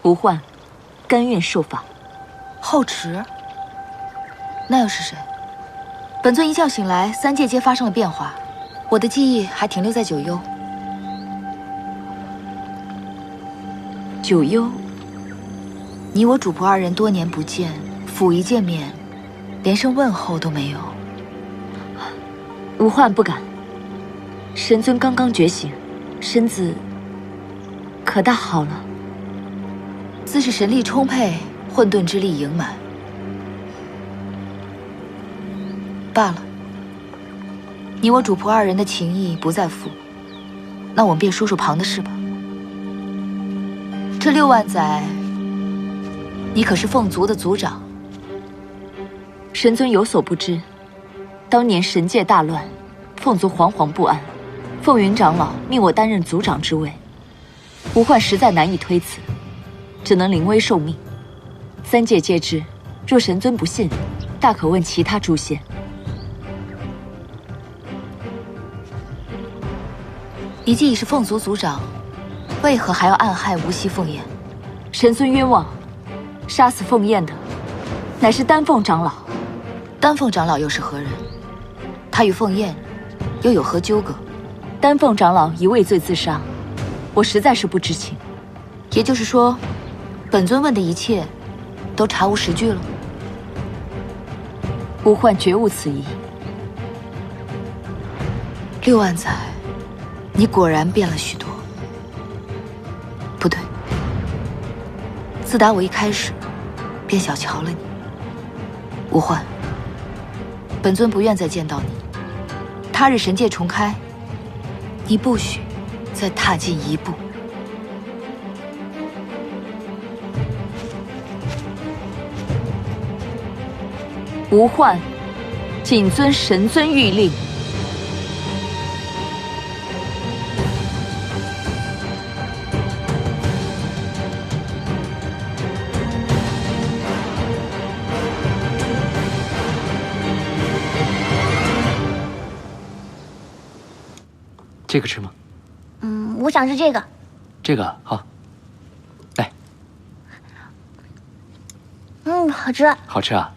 不患，甘愿受罚。后池？那又是谁？本尊一觉醒来，三界皆发生了变化，我的记忆还停留在九幽。九幽，你我主仆二人多年不见，甫一见面，连声问候都没有。无患不敢。神尊刚刚觉醒，身子可大好了。自是神力充沛，混沌之力盈满。罢了，你我主仆二人的情谊不再复，那我们便说说旁的事吧。这6万载，你可是凤族的族长？神尊有所不知，当年神界大乱，凤族惶惶不安，凤云长老命我担任族长之位，无患实在难以推辞，只能临危受命。三界皆知，若神尊不信，大可问其他诸仙。你既已是凤族族长，为何还要暗害无锡凤燕？神尊冤枉，杀死凤燕的乃是丹凤长老。丹凤长老又是何人？他与凤燕又有何纠葛？丹凤长老已畏罪自杀，我实在是不知情。也就是说，本尊问的一切都查无实据了？无患绝无此意。6万载，你果然变了许多。不对，自打我一开始便小瞧了你。无患，本尊不愿再见到你。他日神界重开，你不许再踏进一步。无患，谨遵神尊谕令。这个吃吗？我想吃这个。这个好，来。好吃。好吃啊。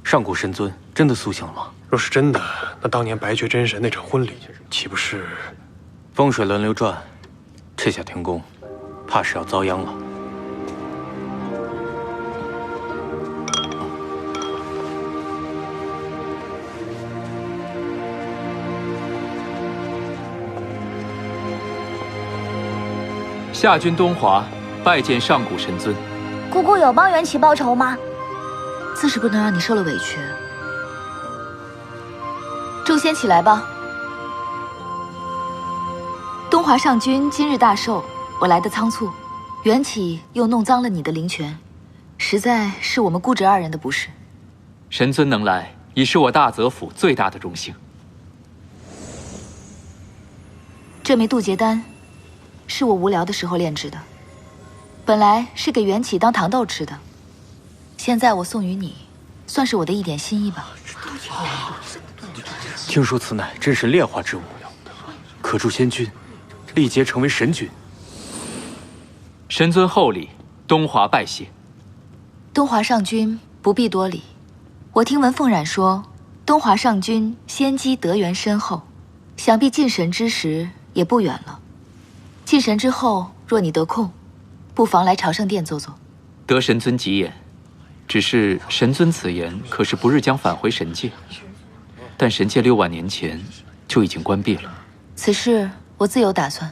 上古神尊真的苏醒了吗？若是真的，那当年白绝真神那场婚礼，岂不是风水轮流转？这下天宫，怕是要遭殃了。夏君东华拜见上古神尊。姑姑有帮缘起报仇吗？自是不能让你受了委屈。众仙起来吧。东华上君今日大寿，我来得仓促，缘起又弄脏了你的灵泉，实在是我们姑侄二人的不是。神尊能来，已是我大泽府最大的荣幸。这枚渡劫丹，是我无聊的时候炼制的，本来是给缘起当糖豆吃的，现在我送与你，算是我的一点心意吧。听说此乃真神炼化之物，可助仙君历劫成为神君。神尊厚礼，东华拜谢。东华上君不必多礼，我听闻凤冉说，东华上君仙机德缘深厚，想必进神之时也不远了。进神之后，若你得空，不妨来朝圣殿坐坐。得神尊吉言，只是神尊此言可是不日将返回神界，但神界6万年前就已经关闭了。此事我自有打算。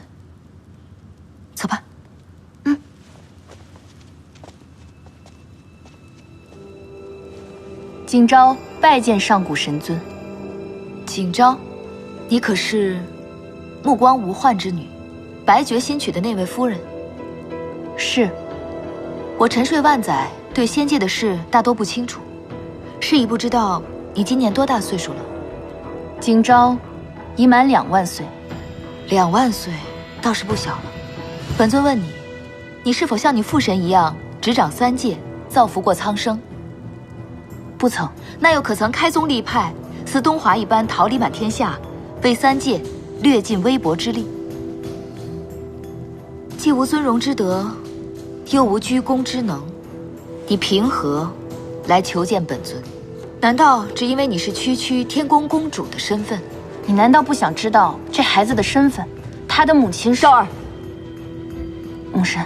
走吧。景昭拜见上古神尊。景昭，你可是目光无患之女，白绝新娶的那位夫人？是。我沉睡万载，对仙界的事大多不清楚，是已不知道你今年多大岁数了？景昭已满2万岁。2万岁倒是不小了。本尊问你，你是否像你父神一样执掌3界，造福过苍生？不曾，那又可曾开宗立派，似东华一般桃李满天下，为3界略尽微薄之力？既无尊荣之德，又无居功之能，你凭何来求见本尊？难道只因为你是区区天宫公主的身份？你难道不想知道这孩子的身份？他的母亲是昭儿，母神。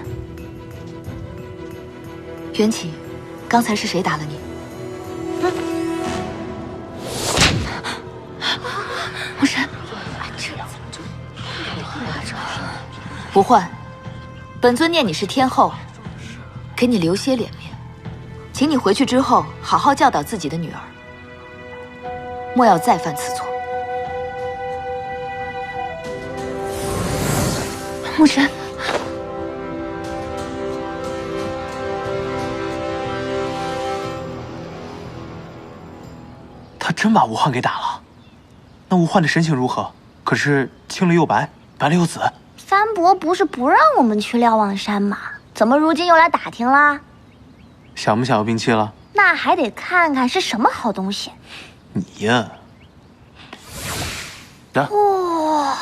缘起，刚才是谁打了你？母神，不换，本尊念你是天后，给你留些脸面，请你回去之后好好教导自己的女儿，莫要再犯此错。母神，他真把吴焕给打了？那吴焕的神情如何？可是青了又白，白了又紫。三伯不是不让我们去瞭望山吗？怎么如今又来打听啦？想不想要兵器了？那还得看看是什么好东西。你呀，哇，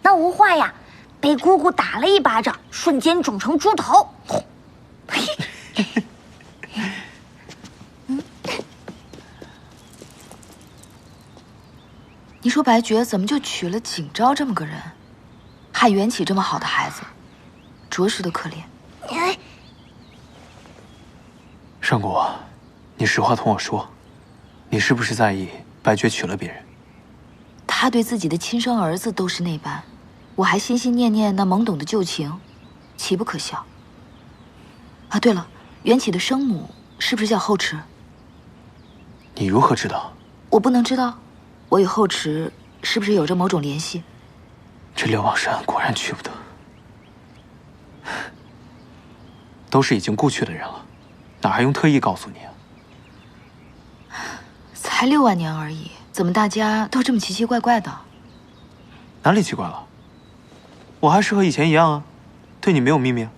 那吴焕呀，被姑姑打了一巴掌，瞬间肿成猪头。你说白绝怎么就娶了景昭这么个人，害缘起这么好的孩子，着实的可怜。上古，你实话同我说，你是不是在意白绝娶了别人？他对自己的亲生儿子都是那般，我还心心念念那懵懂的旧情，岂不可笑？啊，对了，缘起的生母是不是叫后池？你如何知道？我不能知道，我与后池是不是有着某种联系？这瞭望山果然去不得，都是已经故去的人了，哪还用特意告诉你啊？才6万年而已，怎么大家都这么奇奇怪怪的？哪里奇怪了？我还是和以前一样啊，对你没有秘密啊。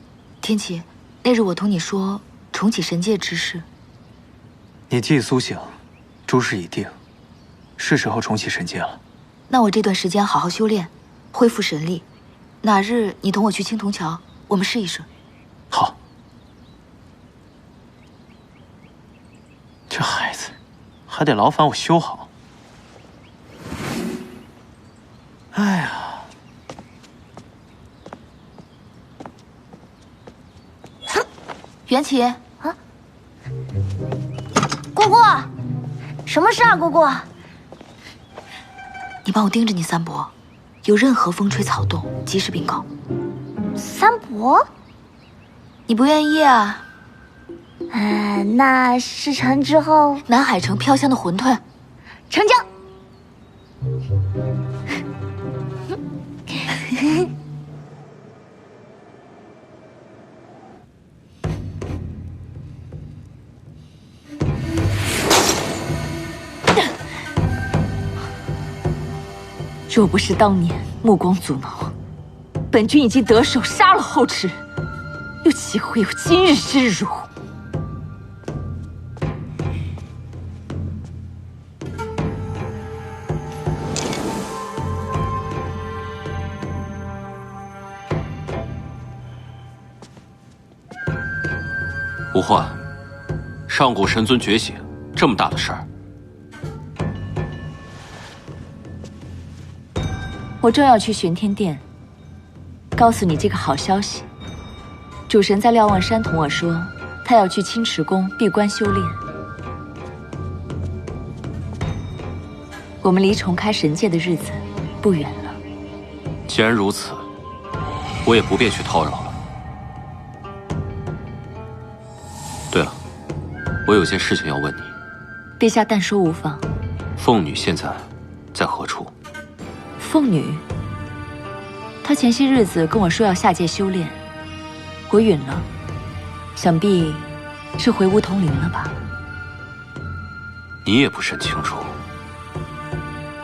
天启，那日我同你说重启神界之事，你既已苏醒，诸事已定，是时候重启神界了。那我这段时间好好修炼，恢复神力。哪日你同我去青铜桥，我们试一试。好。这孩子，还得劳烦我修好。哎呀，缘起，姑姑，什么事啊，姑姑？你帮我盯着你三伯，有任何风吹草动，及时禀告。三伯？你不愿意啊？那事成之后，南海城飘香的馄饨，成交。若不是当年目光阻挠，本君已经得手杀了后池，又岂会有今日之辱？吴焕，上古神尊觉醒，这么大的事儿，我正要去玄天殿，告诉你这个好消息。主神在瞭望山同我说，他要去青池宫闭关修炼。我们离重开神界的日子不远了。既然如此，我也不便去叨扰了。对了，我有件事情要问你。陛下但说无妨。凤女现在在何处？凤女，她前些日子跟我说要下界修炼，我允了，想必是回梧桐林了吧？你也不甚清楚。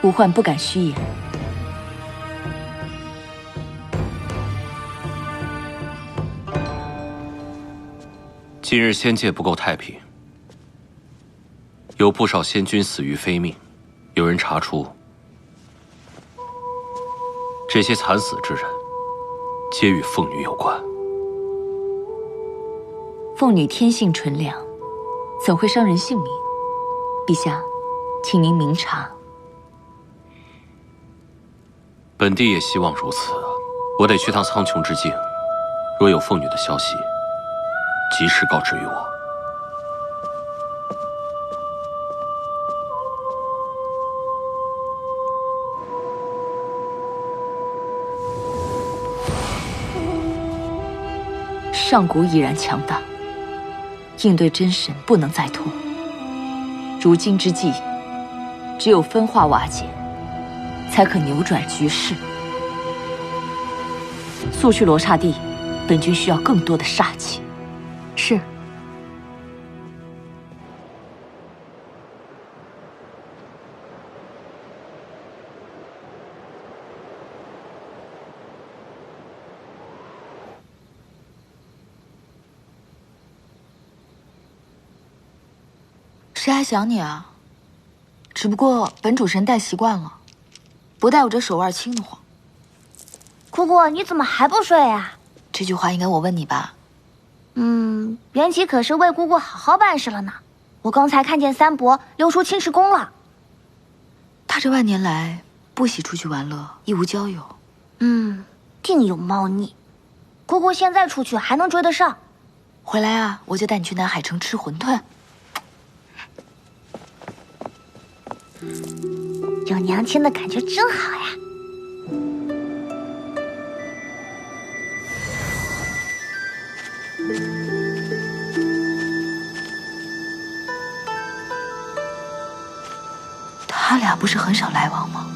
吴焕不敢虚言。今日仙界不够太平，有不少仙君死于非命，有人查出这些惨死之人皆与凤女有关。凤女天性纯良，怎会伤人性命？陛下，请您明察。本帝也希望如此。我得去趟苍穹之境，若有凤女的消息，及时告知于我。上古已然强大，应对真神不能再拖。如今之计，只有分化瓦解，才可扭转局势。速去罗刹地，本君需要更多的煞气。是。谁还想你啊？只不过本主神戴习惯了，不戴我这手腕轻得慌。姑姑，你怎么还不睡呀？这句话应该我问你吧？元启可是为姑姑好好办事了呢。我刚才看见三伯溜出青石宫了。他这万年来不喜出去玩乐，亦无交友。定有猫腻。姑姑现在出去还能追得上？回来啊，我就带你去南海城吃馄饨。有娘亲的感觉真好呀。他俩不是很少来往吗？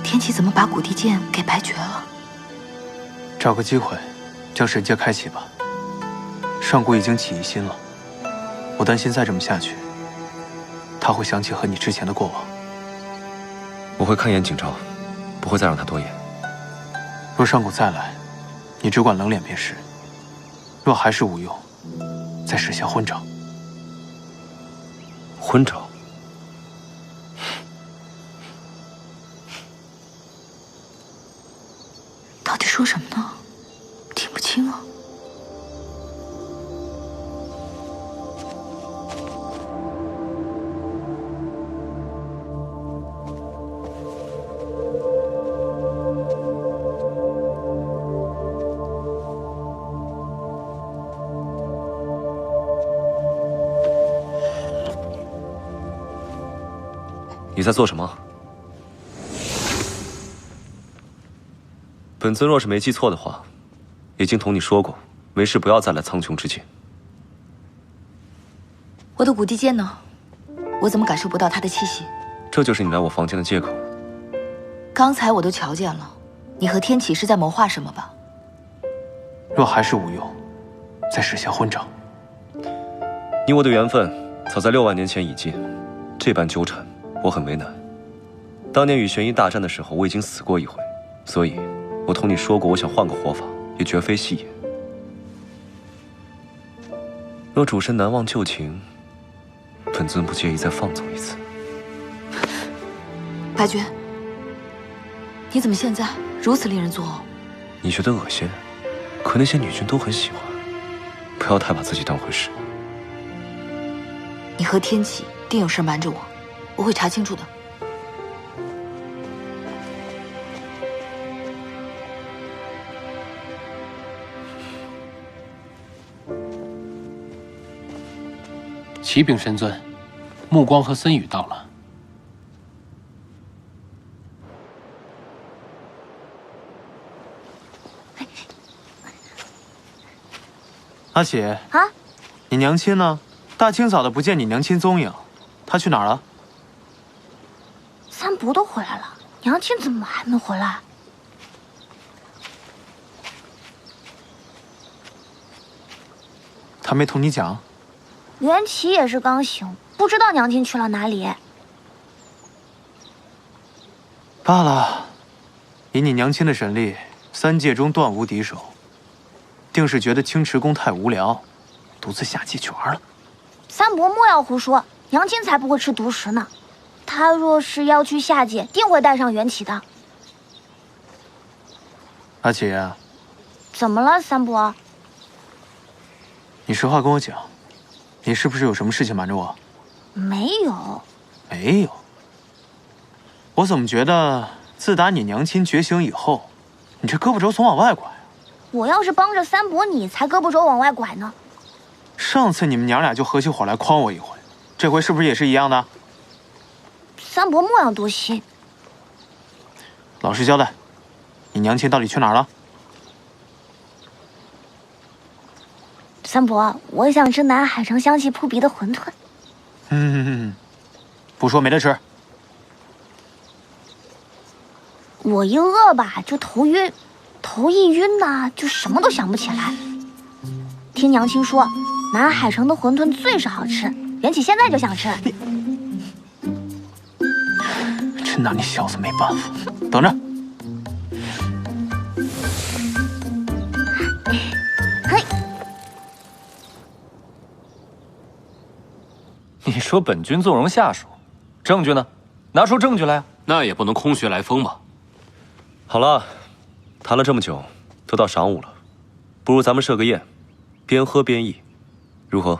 天启怎么把古地剑给白绝了？找个机会，将神界开启吧。上古已经起疑心了，我担心再这么下去，他会想起和你之前的过往。我会看严景昭，不会再让他多言。若上古再来，你只管冷脸便是；若还是无用，再实下婚招。婚招？到底说什么呢？听不清啊。你在做什么？本尊若是没记错的话，已经同你说过，没事不要再来苍穹之境。我的古地剑呢？我怎么感受不到它的气息？这就是你来我房间的借口。刚才我都瞧见了，你和天启是在谋划什么吧？若还是无用，再实下婚招。你我的缘分早在6万年前已尽，这般纠缠，我很为难。当年与玄一大战的时候，我已经死过一回，所以，我同你说过，我想换个活法，也绝非戏言。若主神难忘旧情，本尊不介意再放纵一次。白绝，你怎么现在如此令人作呕？你觉得恶心？可那些女君都很喜欢，不要太把自己当回事。你和天启定有事瞒着我，我会查清楚的。启禀神尊，目光和森宇到了。阿喜啊，你娘亲呢？大清早的不见你娘亲踪影，她去哪儿了？三伯都回来了，娘亲怎么还没回来？她没同你讲？元启也是刚醒，不知道娘亲去了哪里。罢了，以你娘亲的神力，3界中断无敌手，定是觉得青池宫太无聊，独自下界去玩了。三伯莫要胡说，娘亲才不会吃独食呢。他若是要去下界，定会带上缘起的。阿启，怎么了，三伯？你实话跟我讲，你是不是有什么事情瞒着我？没有。没有。我怎么觉得自打你娘亲觉醒以后，你这胳膊肘总往外拐啊？我要是帮着三伯，你才胳膊肘往外拐呢。上次你们娘俩就合起伙来诓我一回，这回是不是也是一样的？三伯莫要多心。老实交代，你娘亲到底去哪儿了？三伯，我想吃南海城香气扑鼻的馄饨。不说没得吃。我一饿吧就头晕，头一晕呢就什么都想不起来。听娘亲说，南海城的馄饨最是好吃，缘起现在就想吃。真拿你小子没办法，等着。嘿，你说本君纵容下属，证据呢？拿出证据来啊！那也不能空穴来风吧？好了，谈了这么久，都到晌午了，不如咱们设个宴，边喝边议，如何？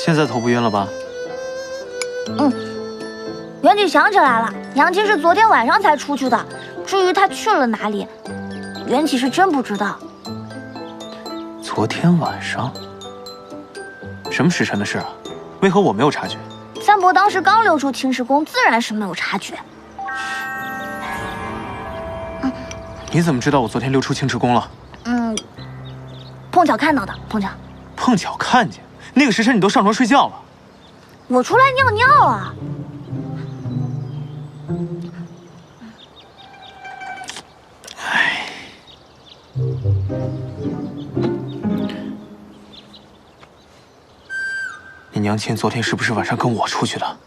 现在头不晕了吧？缘起想起来了，娘亲是昨天晚上才出去的。至于她去了哪里，缘起是真不知道。昨天晚上？什么时辰的事啊？为何我没有察觉？三伯当时刚溜出青石宫，自然是没有察觉。你怎么知道我昨天溜出青池宫了？碰巧看到的，碰巧看见？那个时辰你都上床睡觉了。我出来尿尿啊。你娘亲昨天是不是晚上跟我出去的？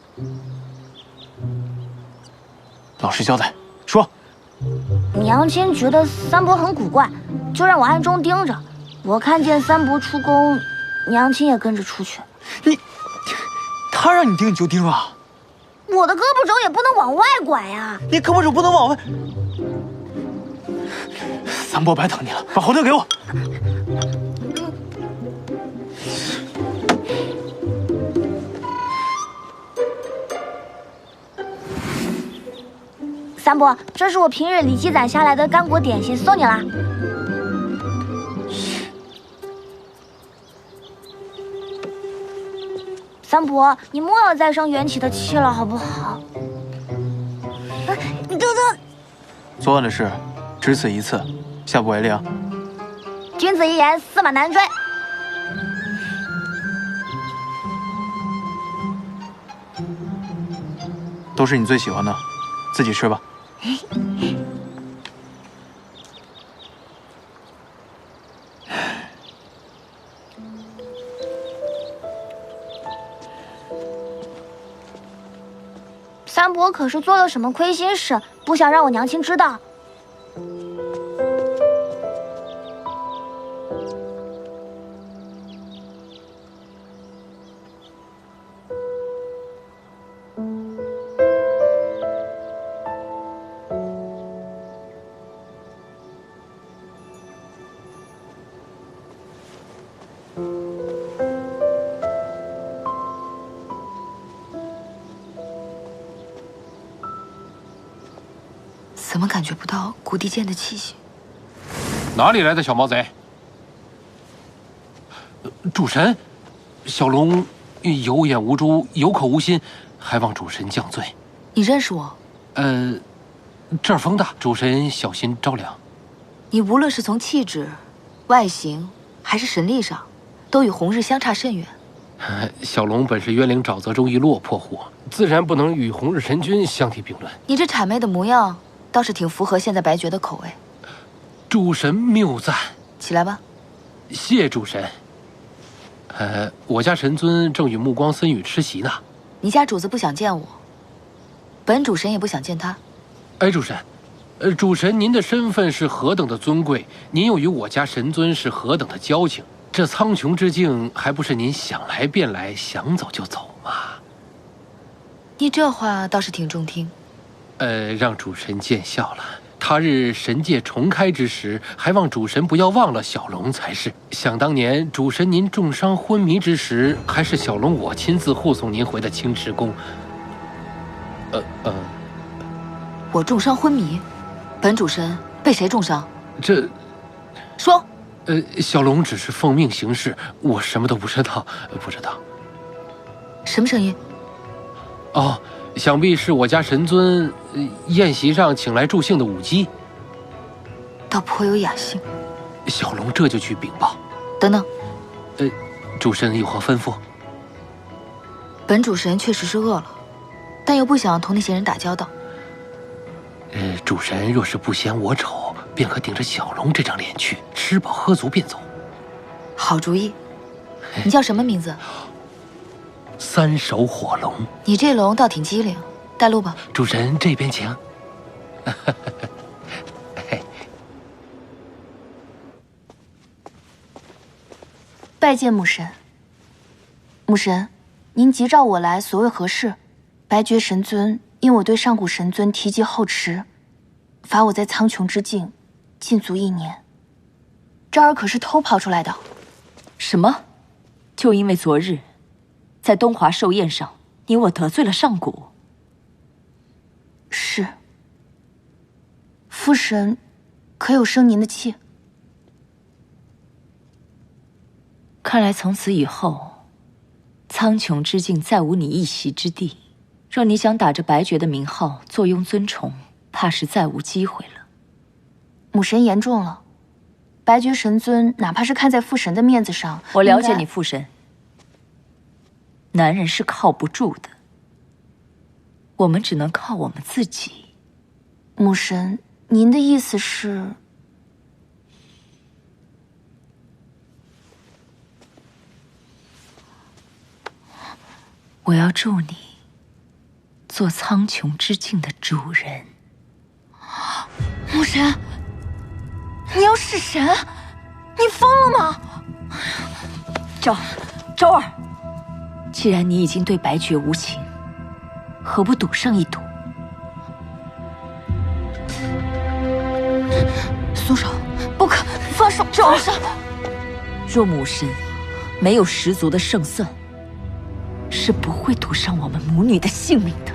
老实交代，说。娘亲觉得三伯很古怪，就让我暗中盯着。我看见三伯出宫，娘亲也跟着出去。他让你盯你就盯啊！我的胳膊肘也不能往外拐呀！你胳膊肘不能往外。三伯白等你了，把馄饨给我。三伯，这是我平日里积攒下来的干果点心，送你啦。三伯，你莫要再生缘起的气了，好不好？你等等，昨晚的事，只此一次，下不为例啊。君子一言，驷马难追。都是你最喜欢的，自己吃吧。三伯可是做了什么亏心事，不想让我娘亲知道？怎么感觉不到谷地剑的气息？哪里来的小毛贼？主神，小龙有眼无珠，有口无心，还望主神降罪。你认识我？这儿风大，主神小心着凉。你无论是从气质、外形还是神力上，都与红日相差甚远。小龙本是冤灵沼泽中一落魄户，自然不能与红日神君相提并论。你这谄媚的模样，倒是挺符合现在白绝的口味。主神谬赞。起来吧。谢主神。我家神尊正与目光森雨吃席呢。你家主子不想见我，本主神也不想见他。哎，主神，主神，您的身份是何等的尊贵，您又与我家神尊是何等的交情，这苍穹之境还不是您想来便来，想走就走吗？你这话倒是挺中听。让主神见笑了。他日神界重开之时，还望主神不要忘了小龙才是。想当年主神您重伤昏迷之时，还是小龙我亲自护送您回的青池宫。我重伤昏迷，本主神被谁重伤？这，说。小龙只是奉命行事，我什么都不知道，不知道。什么声音？哦，想必是我家神尊宴席上请来助兴的舞姬，倒颇有雅兴。小龙这就去禀报。等等，主神有何吩咐？本主神确实是饿了，但又不想同那些人打交道。主神若是不嫌我丑，便可顶着小龙这张脸去，吃饱喝足便走。好主意。你叫什么名字？三手火龙。你这龙倒挺机灵，带路吧。主神这边请。拜见母神。母神，您急召我来，所谓何事？白绝神尊因我对上古神尊提及后迟，罚我在苍穹之境禁足1年。这儿可是偷跑出来的。什么？就因为昨日在东华寿宴上，你我得罪了上古？是。父神可有生您的气？看来从此以后，苍穹之境再无你一席之地。若你想打着白绝的名号坐拥尊崇，怕是再无机会了。母神言重了，白绝神尊哪怕是看在父神的面子上，我了解你父神。男人是靠不住的，我们只能靠我们自己。母神，您的意思是？我要助你做苍穹之境的主人。母神，你要弑神？你疯了吗？昭儿，既然你已经对白绝无情，何不赌上一赌？松手！不可放手！昭儿，若母神没有十足的胜算，是不会赌上我们母女的性命的。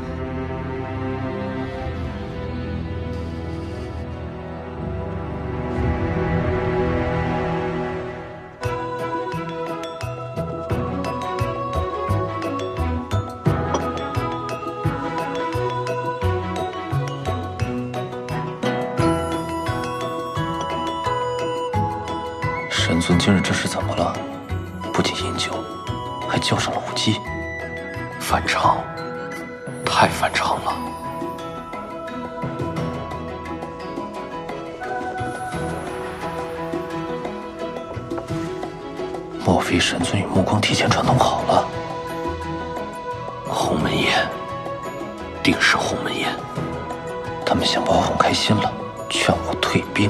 神尊今日这是怎么了？不仅饮酒，还叫上了舞姬，反常，太反常了。莫非神尊与目光提前串通好了？鸿门宴，定是鸿门宴。他们想把我哄开心了，劝我退兵。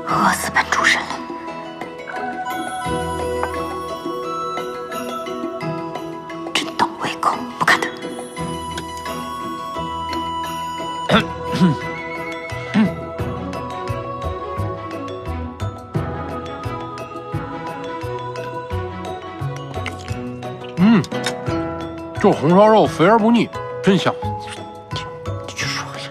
饿死本主神了！真等胃口，不看他。这红烧肉肥而不腻，真香。你去说呀。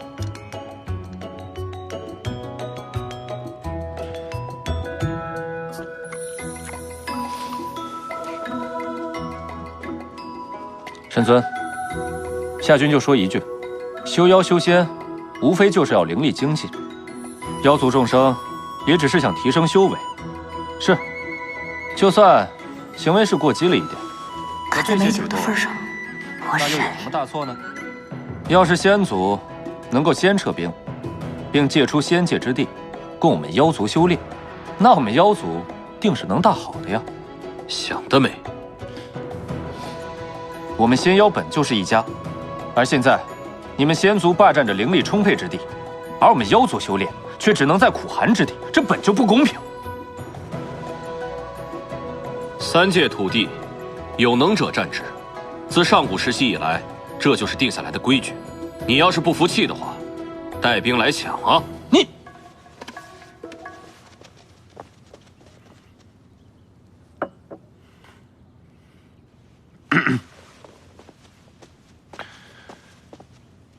神尊，夏君就说一句：修妖修仙，无非就是要灵力精进。妖族众生，也只是想提升修为。是，就算行为是过激了一点，看在美酒的份上，那又有什么大错呢？要是先祖能够先撤兵，并借出仙界之地，供我们妖族修炼，那我们妖族定是能大好的呀。想得美！我们仙妖本就是一家，而现在你们仙族霸占着灵力充沛之地，而我们妖族修炼却只能在苦寒之地，这本就不公平。三界土地，有能者占之。自上古时期以来，这就是定下来的规矩。你要是不服气的话，带兵来抢啊！你。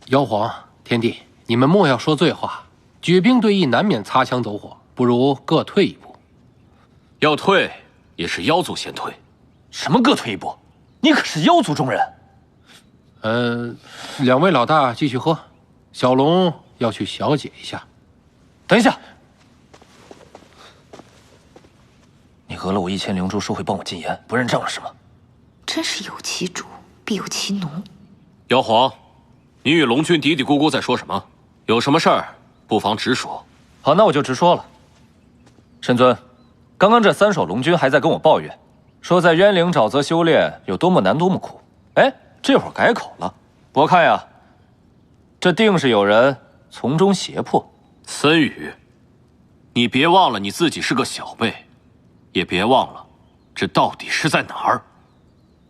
妖皇、天帝，你们莫要说醉话。举兵对弈难免擦枪走火，不如各退一步。要退，也是妖族先退。什么各退一步？你可是妖族中人。两位老大继续喝，小龙要去小解一下。等一下，你讹了我1000灵珠，说会帮我禁言，不认账了是吗？真是有其主必有其奴。妖皇，你与龙君嘀嘀咕咕在说什么？有什么事儿，不妨直说。好，那我就直说了。神尊，刚刚这3首龙君还在跟我抱怨，说在渊灵沼泽修炼有多么难多么苦。哎，这会儿改口了。我看呀，这定是有人从中胁迫。森宇，你别忘了你自己是个小辈，也别忘了，这到底是在哪儿？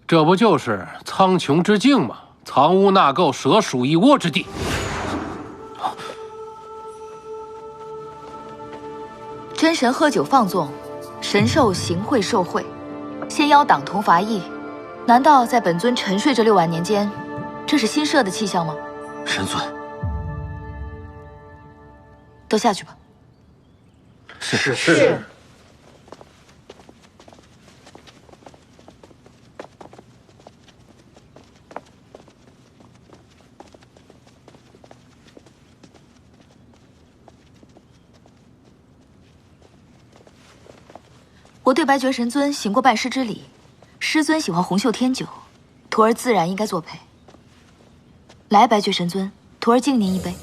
这不就是苍穹之境吗？藏污纳垢、蛇鼠一窝之地。真神喝酒放纵，神兽行贿受贿，仙妖党同伐异。难道在本尊沉睡这6万年间，这是新设的气象吗？神尊，都下去吧。是。我对白绝神尊行过拜师之礼，师尊喜欢红袖添酒，徒儿自然应该作陪。来，白绝神尊，徒儿敬您一杯。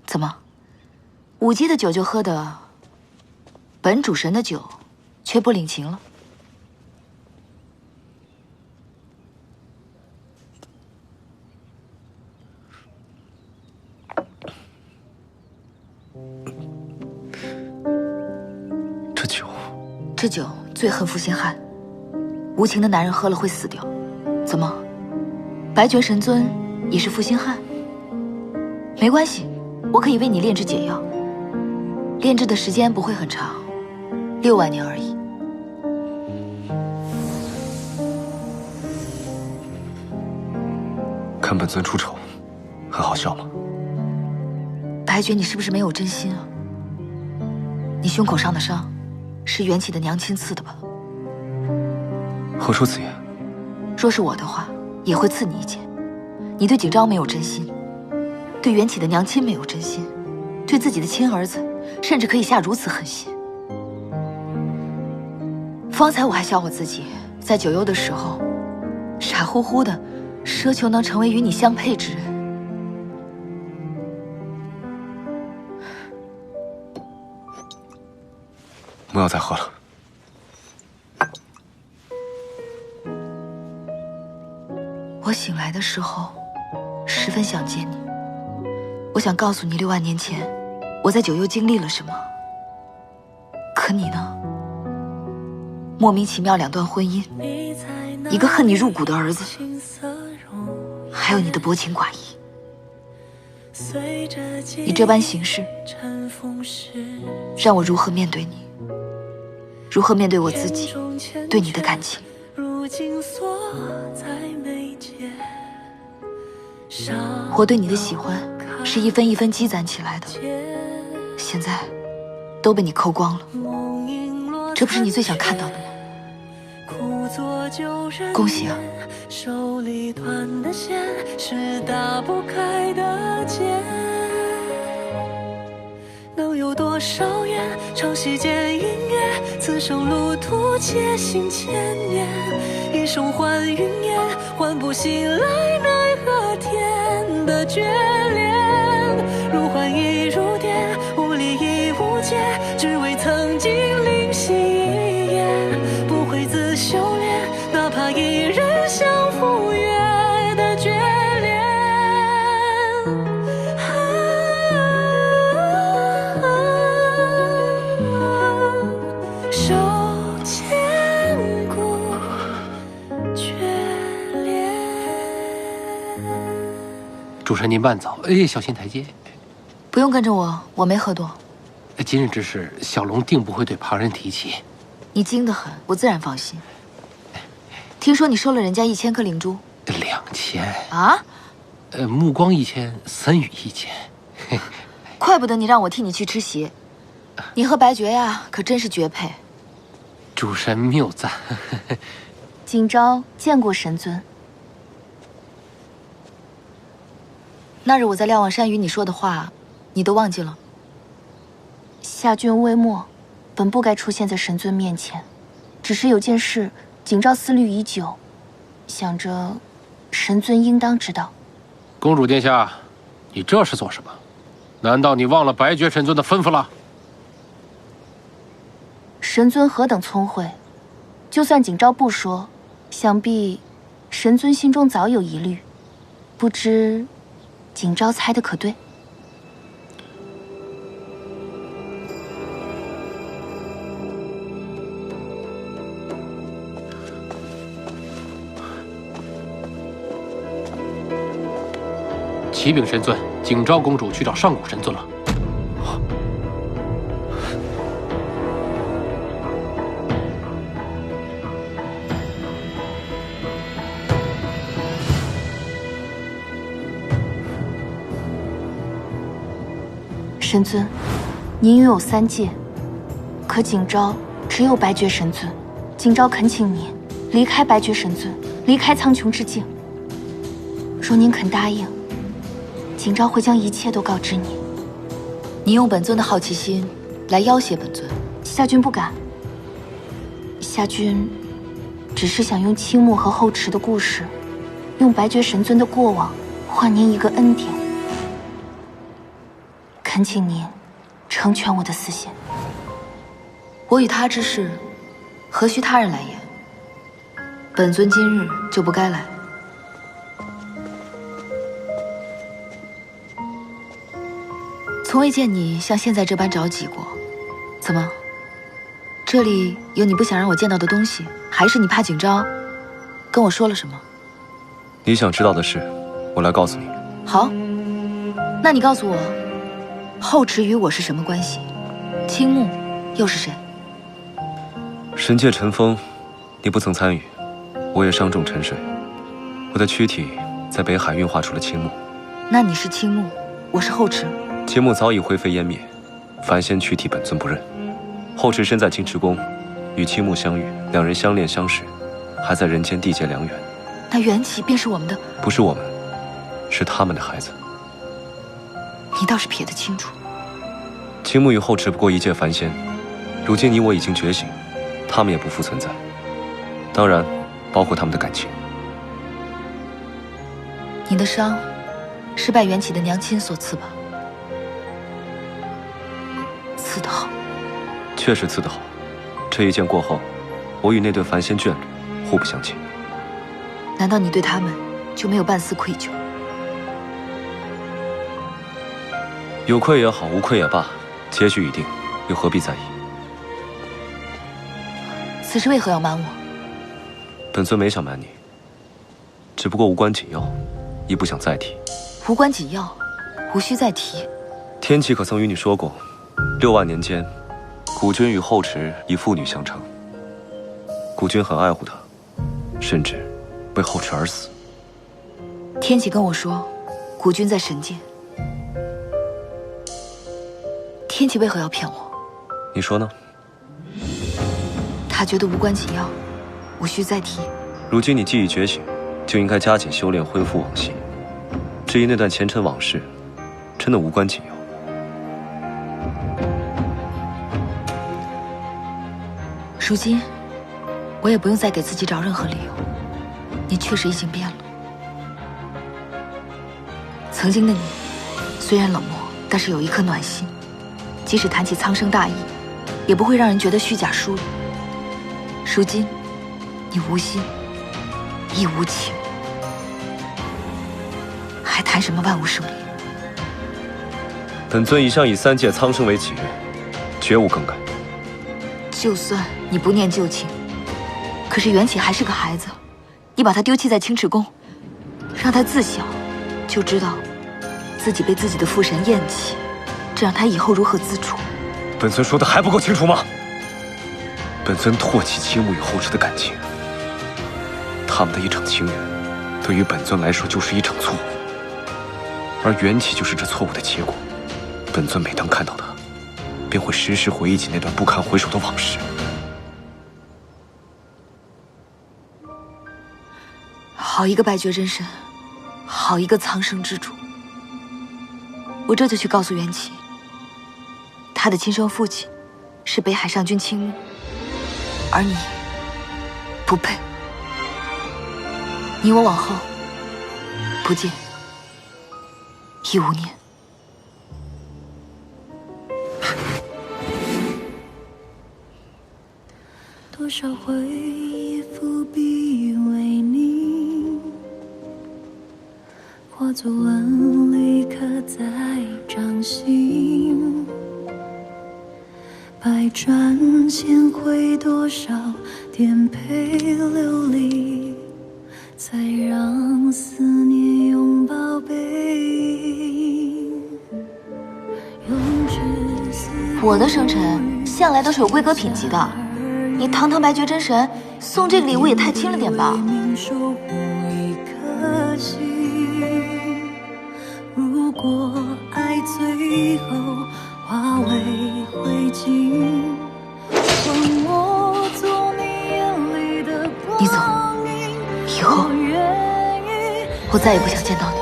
怎么，5级的酒就喝的，本主神的酒，却不领情了？这酒最恨负心汉，无情的男人喝了会死掉。怎么，白绝神尊也是负心汉？没关系，我可以为你炼制解药。炼制的时间不会很长，6万年而已。看本尊出丑，很好笑吗？白绝，你是不是没有真心啊？你胸口上的伤，是缘起的娘亲刺的吧？何出此言？若是我的话，也会刺你一剑。你对景昭没有真心，对缘起的娘亲没有真心，对自己的亲儿子，甚至可以下如此狠心。方才我还笑我自己，在九幽的时候，傻乎乎的奢求能成为与你相配之人。不要再喝了。我醒来的时候，十分想见你。我想告诉你6万年前，我在九幽经历了什么。可你呢？莫名其妙2段婚姻，一个恨你入骨的儿子，还有你的薄情寡义。你这般行事，让我如何面对你？如何面对我自己对你的感情？我对你的喜欢是一分一分积攒起来的，现在都被你抠光了。这不是你最想看到的吗？恭喜啊！手里断的线是打不开的结，能有多少缘长息间音乐，此生路途且行千年，一生还云烟，唤不醒来奈何天的眷恋，如幻亦如电，无理亦无解，只为曾经灵犀一眼，不会自修炼，哪怕一人相赴约的眷恋。手牵故眷恋。主神您慢走，哎，小心台阶。不用跟着我，我没喝多。今日之事，小龙定不会对旁人提起。你精得很，我自然放心。听说你收了人家1000颗灵珠，2000啊？目光1000，森羽1000。怪不得你让我替你去吃席。你和白绝呀，可真是绝配。主神谬赞。景昭见过神尊。那日我在瞭望山与你说的话，你都忘记了？下君微末，本不该出现在神尊面前，只是有件事，景昭思虑已久，想着神尊应当知道。公主殿下，你这是做什么？难道你忘了白绝神尊的吩咐了？神尊何等聪慧，就算景昭不说，想必神尊心中早有疑虑，不知景昭猜的可对？启禀神尊，景昭公主去找上古神尊了。神尊，您拥有3界，可景昭只有白绝神尊。景昭恳请您离开白绝神尊，离开苍穹之境。若您肯答应，景昭会将一切都告知你。你用本尊的好奇心来要挟本尊，下君不敢。下君只是想用青木和后池的故事，用白绝神尊的过往，换您一个恩典。恳请您成全我的私心。我与他之事，何须他人来言？本尊今日就不该来。从未见你像现在这般着急过，怎么？这里有你不想让我见到的东西，还是你怕景昭跟我说了什么？你想知道的事，我来告诉你。好，那你告诉我，后池与我是什么关系？青木又是谁？神界尘封，你不曾参与，我也伤重沉水，我的躯体在北海运化出了青木。那你是青木，我是后池。青木早已灰飞烟灭，凡仙躯体本尊不认。后池身在青池宫，与青木相遇，两人相恋相识，还在人间缔结良缘。那缘起便是我们的？不是我们，是他们的孩子。你倒是撇得清楚。青木与后池不过一介凡仙，如今你我已经觉醒，他们也不复存在。当然，包括他们的感情。你的伤，是拜缘起的娘亲所赐吧？刺得好。确实刺得好。这一剑过后，我与那对凡仙眷侣互不相欠。难道你对他们就没有半丝愧疚？有愧也好，无愧也罢，结局已定，又何必在意？此时为何要瞒我？本尊没想瞒你，只不过无关紧要，亦不想再提。无关紧要，无需再提。天启可曾与你说过，6万年间，古君与后池以父女相称。古君很爱护她，甚至为后池而死。天启跟我说，古君在神界。天启为何要骗我？你说呢？他觉得无关紧要，无需再提。如今你既已觉醒，就应该加紧修炼，恢复往昔。至于那段前尘往事，真的无关紧要。如今，我也不用再给自己找任何理由。你确实已经变了。曾经的你，虽然冷漠，但是有一颗暖心，即使谈起苍生大义，也不会让人觉得虚假疏离。如今，你无心，亦无情，还谈什么万物生灵？本尊一向以3界苍生为己任，绝无更改。就算你不念旧情，可是缘起还是个孩子，你把他丢弃在青池宫，让他自小就知道自己被自己的父神厌弃，这让他以后如何自处？本尊说的还不够清楚吗？本尊唾弃青木与后世的感情，他们的一场情缘，对于本尊来说就是一场错误，而缘起就是这错误的结果。本尊每当看到他，便会时时回忆起那段不堪回首的往事。好一个败绝真身，好一个苍生之主！我这就去告诉缘起，他的亲生父亲是北海上君青木，而你不配。你我往后不见，亦无念。多少回忆伏笔为你，化作纹理刻在掌心。百转千回，多少颠沛流离，才让思念拥抱背影。我的生辰向来都是有规格品级的，你堂堂白绝真神送这个礼物也太轻了点吧？如果爱最后化为灰烬，你走，以后我再也不想见到你。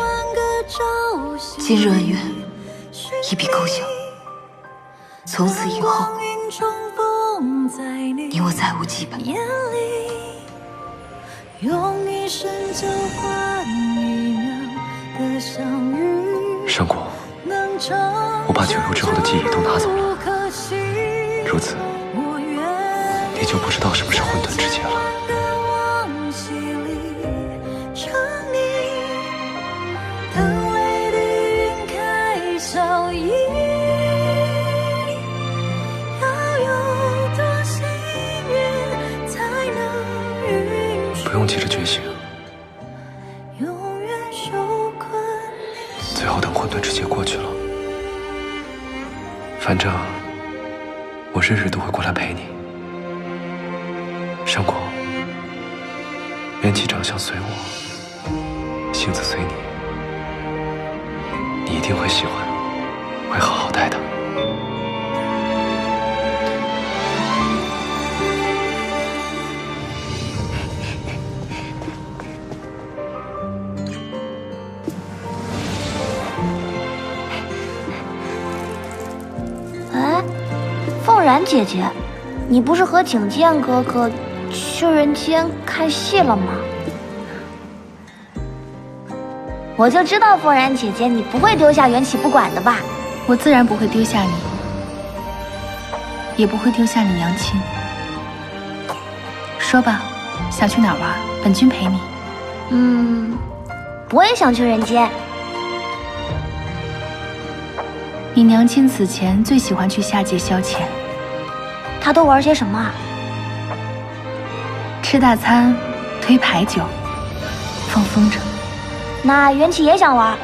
今日恩怨一笔勾销，从此以后你我再无羁绊。用一生交换一秒的相遇。上古，我把9入之后的记忆都拿走了，如此，你就不知道什么是混沌之劫了。不用急着觉醒，最好等混沌之劫过去了。反正我日日都会过来陪你。上古，缘起长相随我，性子随你，你一定会喜欢，会好好待的。凤然姐姐，你不是和景剑哥哥去人间看戏了吗？我就知道凤然姐姐你不会丢下缘起不管的吧？我自然不会丢下你，也不会丢下你娘亲。说吧，想去哪儿玩？本君陪你。我也想去人间。你娘亲此前最喜欢去下界消遣。她都玩些什么啊？吃大餐，推牌九，放风筝。那缘起也想玩。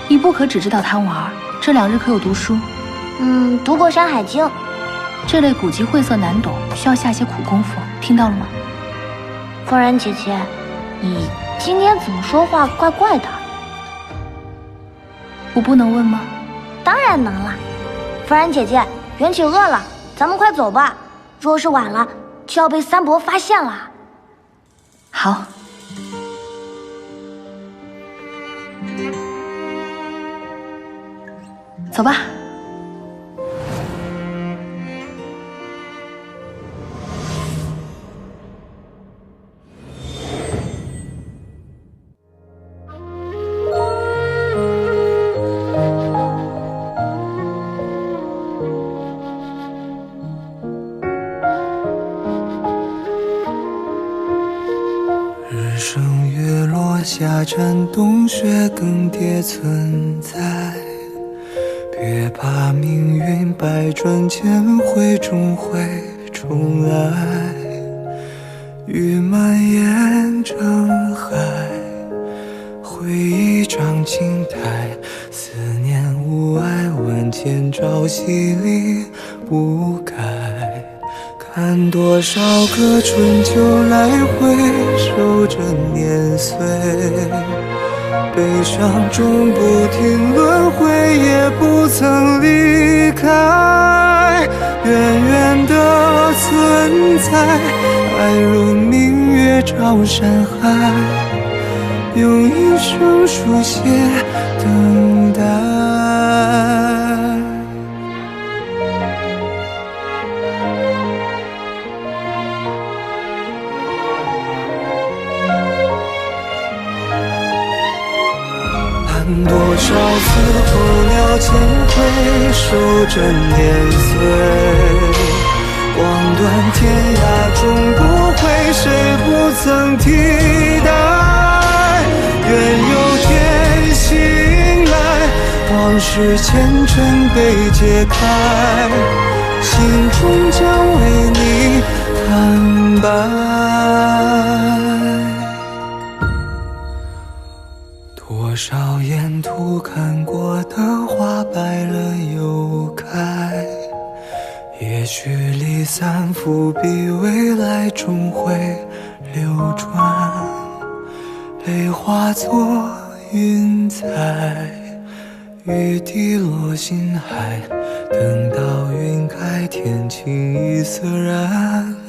你不可只知道贪玩，这2日可有读书？读过《山海经》。这类古籍晦涩难懂，需要下些苦功夫，听到了吗？凤然姐姐，你今天怎么说话怪怪的？我不能问吗？当然能了。凤然姐姐，缘起饿了，咱们快走吧。若是晚了，就要被三伯发现了。好。走吧。声月落下，颤冬雪更迭存在。别怕命运百转千回，终会重来。雨蔓延成海，回忆长青苔。思念无碍，万千朝夕离不开。看多少个春秋来回，守着年岁。悲伤终不停轮回，也不曾离开。远远的存在，爱如明月照山海，用一生书写等待。多少次候鸟千回，守着年岁。望断天涯终不悔，谁不曾替代？愿有天醒来，往事前尘被揭开，心中将为你坦白。多少沿途看过的花败了又开，也许离散伏笔，未来终会流转。泪化作云彩，雨滴落心海，等到云开天晴已色然。